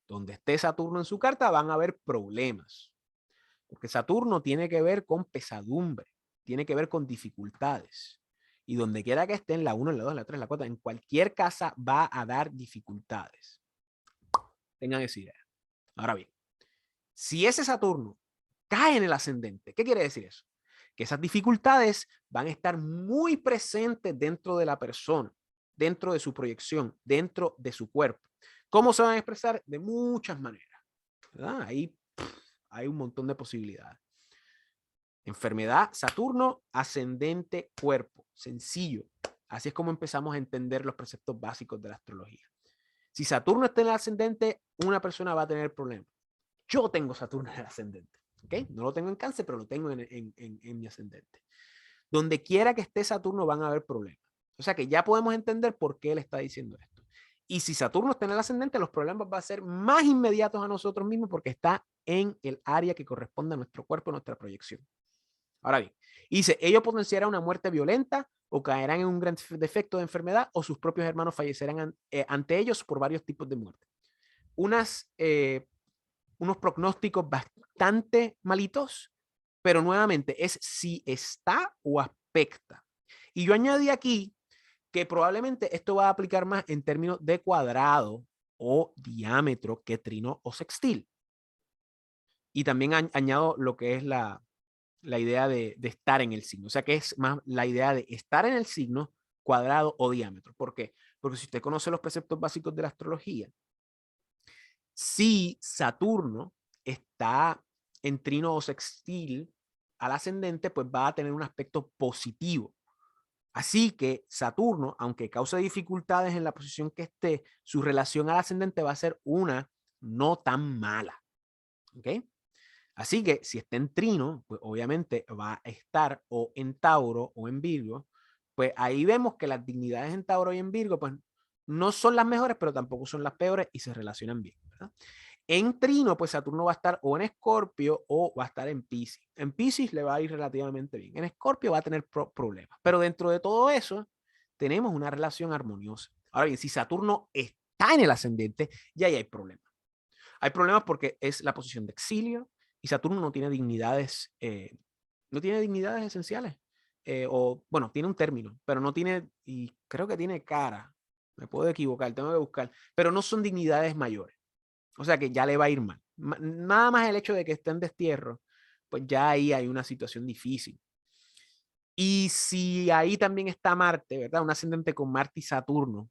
donde esté Saturno en su carta van a haber problemas. Porque Saturno tiene que ver con pesadumbre, tiene que ver con dificultades. Y donde quiera que esté, en la 1, en la 2, en la 3, en la 4, en cualquier casa va a dar dificultades. Tengan esa idea. Ahora bien, si ese Saturno cae en el ascendente, ¿qué quiere decir eso? Que esas dificultades van a estar muy presentes dentro de la persona, dentro de su proyección, dentro de su cuerpo. ¿Cómo se van a expresar? De muchas maneras, ¿verdad? Ahí hay un montón de posibilidades. Enfermedad, Saturno, ascendente, cuerpo. Sencillo. Así es como empezamos a entender los preceptos básicos de la astrología. Si Saturno está en el ascendente, una persona va a tener problemas. Yo tengo Saturno en el ascendente. ¿Okay? No lo tengo en Cáncer, pero lo tengo en mi ascendente. Donde quiera que esté Saturno van a haber problemas. O sea que ya podemos entender por qué él está diciendo esto. Y si Saturno está en el ascendente, los problemas van a ser más inmediatos a nosotros mismos porque está en el área que corresponde a nuestro cuerpo, a nuestra proyección. Ahora bien, dice, ello potenciará una muerte violenta o caerán en un gran defecto de enfermedad o sus propios hermanos fallecerán ante ellos por varios tipos de muerte. Unos pronósticos bastante malitos, pero nuevamente es si está o aspecta. Y yo añadí aquí que probablemente esto va a aplicar más en términos de cuadrado o diámetro que trino o sextil. Y también añado lo que es la idea de estar en el signo. O sea, que es más la idea de estar en el signo, cuadrado o diámetro. ¿Por qué? Porque si usted conoce los preceptos básicos de la astrología, si Saturno está en trino o sextil al ascendente, pues va a tener un aspecto positivo. Así que Saturno, aunque cause dificultades en la posición que esté, su relación al ascendente va a ser una no tan mala. ¿Ok? Así que si está en trino, pues obviamente va a estar o en Tauro o en Virgo. Pues ahí vemos que las dignidades en Tauro y en Virgo, pues no son las mejores, pero tampoco son las peores y se relacionan bien, ¿verdad? En trino, pues Saturno va a estar o en Escorpio o va a estar en Piscis. En Piscis le va a ir relativamente bien. En Escorpio va a tener problemas. Pero dentro de todo eso, tenemos una relación armoniosa. Ahora bien, si Saturno está en el ascendente, ya ahí hay problemas. Hay problemas porque es la posición de exilio y Saturno no tiene dignidades esenciales. O, bueno, tiene un término, pero no tiene, y creo que tiene cara. Me puedo equivocar, tengo que buscar, pero no son dignidades mayores. O sea que ya le va a ir mal. Nada más el hecho de que esté en destierro, pues ya ahí hay una situación difícil. Y si ahí también está Marte, ¿verdad? Un ascendente con Marte y Saturno,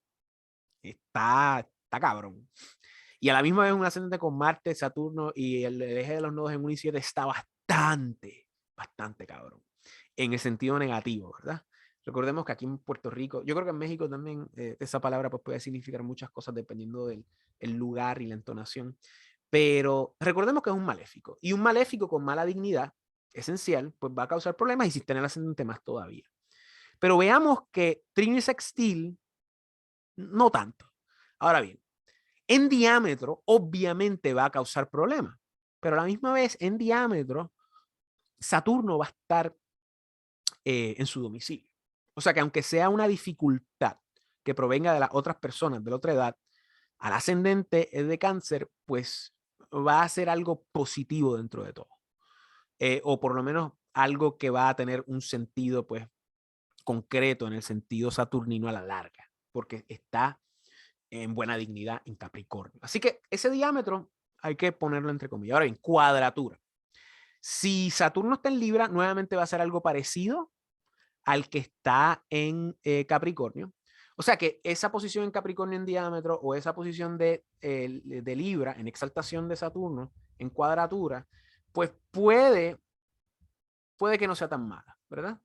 está cabrón. Y a la misma vez un ascendente con Marte, Saturno y el eje de los nodos en 1 y 7 está bastante cabrón. En el sentido negativo, ¿verdad? Recordemos que aquí en Puerto Rico, yo creo que en México también esa palabra pues, puede significar muchas cosas dependiendo del el lugar y la entonación. Pero recordemos que es un maléfico. Y un maléfico con mala dignidad, esencial, pues va a causar problemas y si tiene el ascendente más todavía. Pero veamos que Trino y Sextil, no tanto. Ahora bien, en diámetro, obviamente va a causar problemas. Pero a la misma vez, en diámetro, Saturno va a estar en su domicilio. O sea que aunque sea una dificultad que provenga de las otras personas de la otra edad, al ascendente de Cáncer, pues va a ser algo positivo dentro de todo. O por lo menos algo que va a tener un sentido, pues, concreto en el sentido saturnino a la larga, porque está en buena dignidad en Capricornio. Así que ese diámetro hay que ponerlo entre comillas. Ahora bien, cuadratura. Si Saturno está en Libra, nuevamente va a ser algo parecido al que está en Capricornio. O sea que esa posición en Capricornio en diámetro o esa posición de Libra en exaltación de Saturno en cuadratura, pues puede que no sea tan mala, ¿verdad?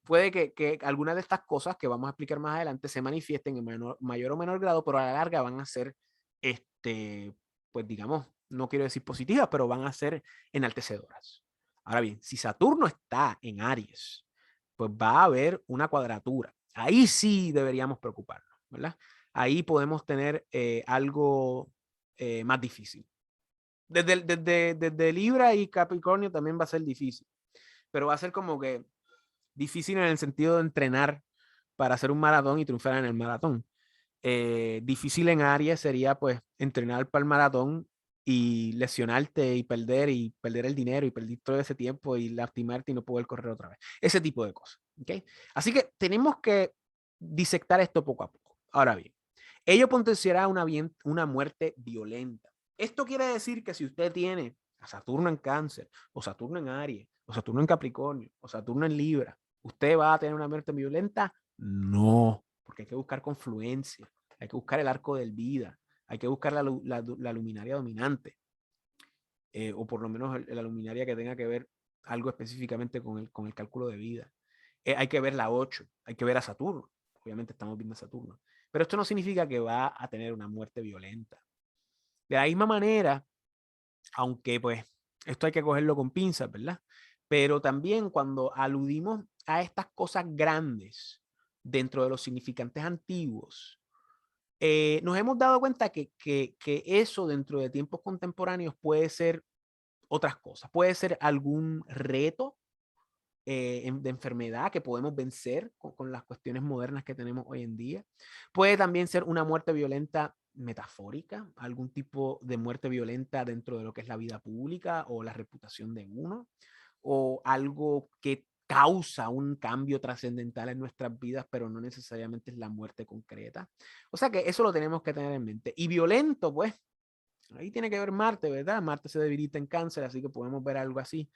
Puede que algunas de estas cosas que vamos a explicar más adelante se manifiesten en mayor o menor grado, pero a la larga van a ser, pues digamos, no quiero decir positivas, pero van a ser enaltecedoras. Ahora bien, si Saturno está en Aries, pues va a haber una cuadratura. Ahí sí deberíamos preocuparnos, ¿verdad? Ahí podemos tener algo más difícil. Desde Libra y Capricornio también va a ser difícil, pero va a ser como que difícil en el sentido de entrenar para hacer un maratón y triunfar en el maratón. Difícil en Aries sería pues entrenar para el maratón y lesionarte y perder el dinero y perder todo ese tiempo y lastimarte y no poder correr otra vez. Ese tipo de cosas. ¿Okay? Así que tenemos que disectar esto poco a poco. Ahora bien, ello potenciará una muerte violenta. Esto quiere decir que si usted tiene a Saturno en Cáncer, o Saturno en Aries, o Saturno en Capricornio, o Saturno en Libra, ¿usted va a tener una muerte violenta? No, porque hay que buscar confluencia, hay que buscar el arco del vida, hay que buscar la luminaria dominante, o por lo menos la luminaria que tenga que ver algo específicamente con el cálculo de vida. Hay que ver la 8, hay que ver a Saturno, obviamente estamos viendo a Saturno, pero esto no significa que va a tener una muerte violenta. De la misma manera, aunque pues esto hay que cogerlo con pinzas, ¿verdad? Pero también cuando aludimos a estas cosas grandes dentro de los significantes antiguos, nos hemos dado cuenta que eso dentro de tiempos contemporáneos puede ser otras cosas. Puede ser algún reto de enfermedad que podemos vencer con las cuestiones modernas que tenemos hoy en día. Puede también ser una muerte violenta metafórica, algún tipo de muerte violenta dentro de lo que es la vida pública o la reputación de uno, o algo que causa un cambio trascendental en nuestras vidas, pero no necesariamente es la muerte concreta. O sea que eso lo tenemos que tener en mente. Y violento, pues, ahí tiene que ver Marte, ¿verdad? Marte se debilita en Cáncer, así que podemos ver algo así.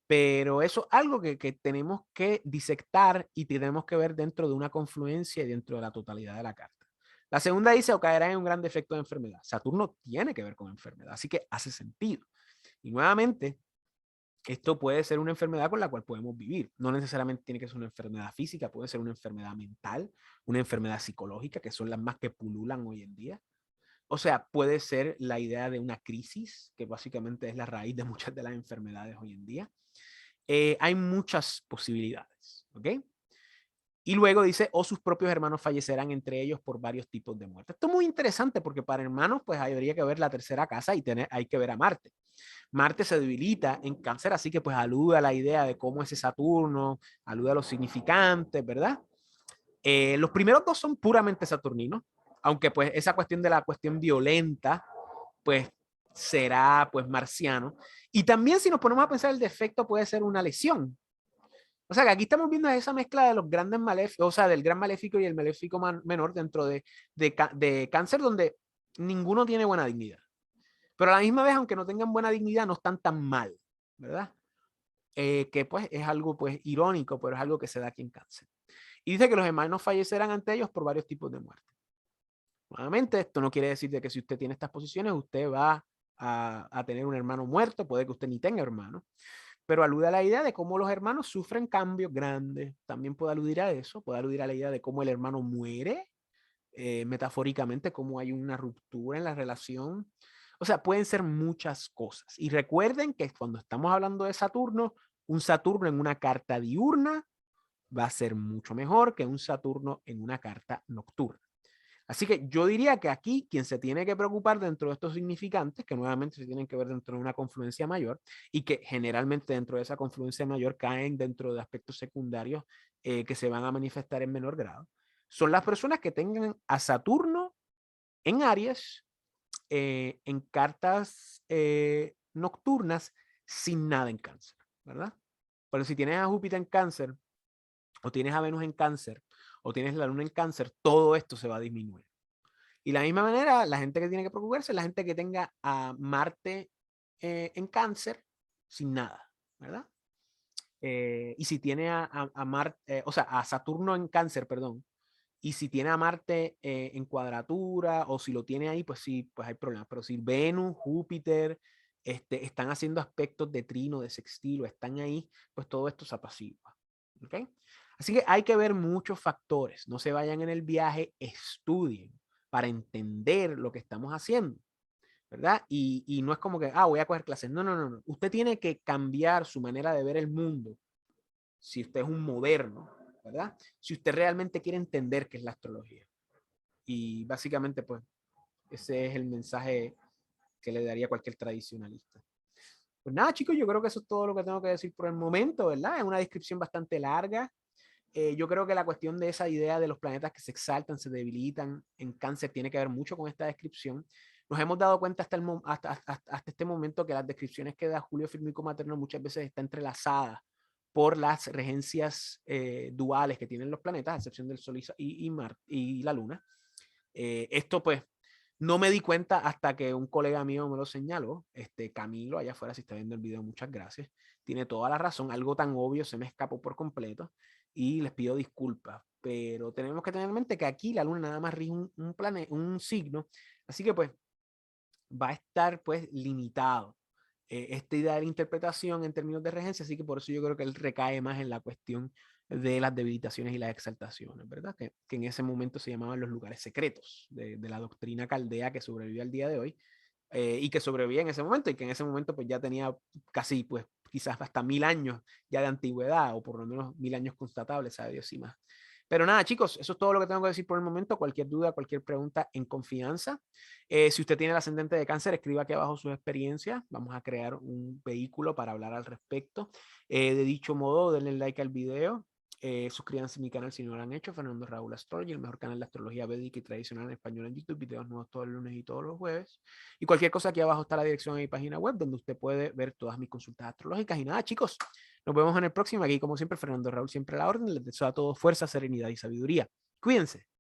Pero eso es algo que tenemos que disectar y tenemos que ver dentro de una confluencia y dentro de la totalidad de la carta. La segunda dice, o caerá en un gran defecto de enfermedad. Saturno tiene que ver con enfermedad, así que hace sentido. Y nuevamente, esto puede ser una enfermedad con la cual podemos vivir. No necesariamente tiene que ser una enfermedad física, puede ser una enfermedad mental, una enfermedad psicológica, que son las más que pululan hoy en día. O sea, puede ser la idea de una crisis, que básicamente es la raíz de muchas de las enfermedades hoy en día. Hay muchas posibilidades, ¿ok? Y luego dice, o sus propios hermanos fallecerán entre ellos por varios tipos de muerte. Esto es muy interesante porque para hermanos, pues habría que ver la tercera casa y hay que ver a Marte. Marte se debilita en Cáncer, así que pues alude a la idea de cómo ese Saturno, alude a los significantes, ¿verdad? Los primeros dos son puramente saturninos, aunque pues esa cuestión de la cuestión violenta, pues será pues marciano. Y también si nos ponemos a pensar el defecto puede ser una lesión. O sea que aquí estamos viendo esa mezcla de los grandes maléficos, o sea, del gran maléfico y el maléfico menor dentro de Cáncer, donde ninguno tiene buena dignidad. Pero a la misma vez, aunque no tengan buena dignidad, no están tan mal, ¿verdad? Que pues es algo pues irónico, pero es algo que se da aquí en Cáncer. Y dice que los hermanos fallecerán ante ellos por varios tipos de muerte. Nuevamente, esto no quiere decir de que si usted tiene estas posiciones, usted va a tener un hermano muerto, puede que usted ni tenga hermano, pero alude a la idea de cómo los hermanos sufren cambios grandes. También puede aludir a eso, puede aludir a la idea de cómo el hermano muere, metafóricamente, cómo hay una ruptura en la relación. O sea, pueden ser muchas cosas. Y recuerden que cuando estamos hablando de Saturno, un Saturno en una carta diurna va a ser mucho mejor que un Saturno en una carta nocturna. Así que yo diría que aquí quien se tiene que preocupar dentro de estos significantes, que nuevamente se tienen que ver dentro de una confluencia mayor y que generalmente dentro de esa confluencia mayor caen dentro de aspectos secundarios que se van a manifestar en menor grado, son las personas que tengan a Saturno en Aries, en cartas nocturnas, sin nada en Cáncer, ¿verdad? Pero si tienes a Júpiter en Cáncer, o tienes a Venus en Cáncer, o tienes la Luna en Cáncer, todo esto se va a disminuir. Y de la misma manera, la gente que tiene que preocuparse es la gente que tenga a Marte en Cáncer sin nada, ¿verdad? Y si tiene a Marte, o sea, a Saturno en Cáncer, perdón, y si tiene a Marte en cuadratura, o si lo tiene ahí, pues sí, pues hay problemas. Pero si Venus, Júpiter, están haciendo aspectos de trino, de sextil, o están ahí, pues todo esto se apacigua. ¿Ok? Así que hay que ver muchos factores. No se vayan en el viaje, estudien para entender lo que estamos haciendo, ¿verdad? Y no es como que, voy a coger clases. No, no, no, no. Usted tiene que cambiar su manera de ver el mundo si usted es un moderno, ¿verdad? Si usted realmente quiere entender qué es la astrología. Y básicamente, pues, ese es el mensaje que le daría a cualquier tradicionalista. Pues nada, chicos, yo creo que eso es todo lo que tengo que decir por el momento, ¿verdad? Es una descripción bastante larga. Yo creo que la cuestión de esa idea de los planetas que se exaltan, se debilitan en Cáncer tiene que ver mucho con esta descripción. Nos hemos dado cuenta hasta este momento que las descripciones que da Julio Firmico Materno muchas veces están entrelazadas por las regencias duales que tienen los planetas, a excepción del Sol y la Luna. Esto pues no me di cuenta hasta que un colega mío me lo señaló, Camilo, allá afuera, si está viendo el video, muchas gracias. Tiene toda la razón, algo tan obvio se me escapó por completo y les pido disculpas, pero tenemos que tener en mente que aquí la luna nada más rige un signo, así que pues va a estar pues limitado esta idea de la interpretación en términos de regencia, así que por eso yo creo que él recae más en la cuestión de las debilitaciones y las exaltaciones, ¿verdad? Que en ese momento se llamaban los lugares secretos de la doctrina caldea que sobrevive al día de hoy y que sobrevivía en ese momento y que en ese momento pues ya tenía casi pues quizás hasta 1000 años ya de antigüedad o por lo menos 1000 años constatables, sabe Dios y más. Pero nada, chicos, eso es todo lo que tengo que decir por el momento. Cualquier duda, cualquier pregunta en confianza. Si usted tiene el ascendente de Cáncer, escriba aquí abajo sus experiencias. Vamos a crear un vehículo para hablar al respecto. De dicho modo, denle like al video. Suscríbanse a mi canal si no lo han hecho. Fernando Raúl Astrology, el mejor canal de astrología védica y tradicional en español en YouTube. Videos nuevos todos los lunes y todos los jueves. Y cualquier cosa, aquí abajo está la dirección de mi página web donde usted puede ver todas mis consultas astrológicas. Y nada, chicos, nos vemos en el próximo. Aquí, como siempre, Fernando Raúl, siempre a la orden. Les deseo a todos fuerza, serenidad y sabiduría. Cuídense.